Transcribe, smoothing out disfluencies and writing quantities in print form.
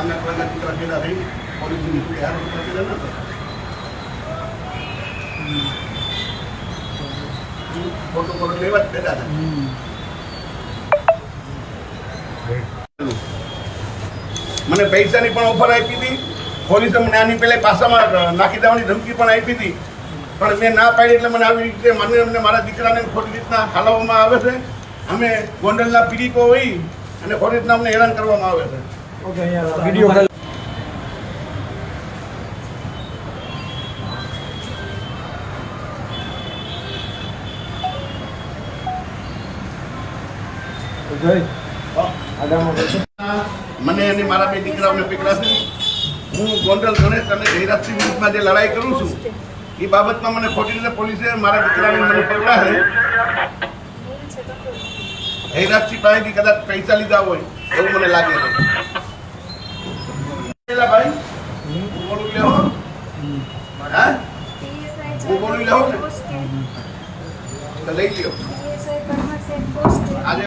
ગામના કોઈના દીકરા ભેગા થઈ પોલીસની નીકળી હાર ભેગા ન થતા ફોટો ફોટો લેવા જ ભેગા હતા મને પૈસાની પણ ઓફર આપી હતી પોલીસે મને આની પહેલા પાસામાં નાખી દેવાની ધમકી પણ આપી હતી પણ મેં ના પાડી એટલે મને આવી રીતે મને મારા દીકરાને ખોટી રીતના હાલવામાં આવે છે અમે ગોંડલના પીડિતો હોઈ અને ખોટી રીતના અમને હેરાન કરવામાં આવે છે ઓકે અહીંયા વિડીયો મને અને મારા બે દીકરાઓને પકડાશે હું ગોંડલ ગણેશ અને જયરાજસિંહ વિરુદ્ધમાં જે લડાઈ કરું છું એ બાબતમાં મને ખોટી રીતે પોલીસે મારા દીકરાને મને પકડાશે જયરાજસિંહ પાસેથી કદાચ પૈસા લીધા હોય એવું મને લાગે છે ભાઈ હું બોલું લેવો હા હું બોલું લેવો ને તો લઈ લ્યો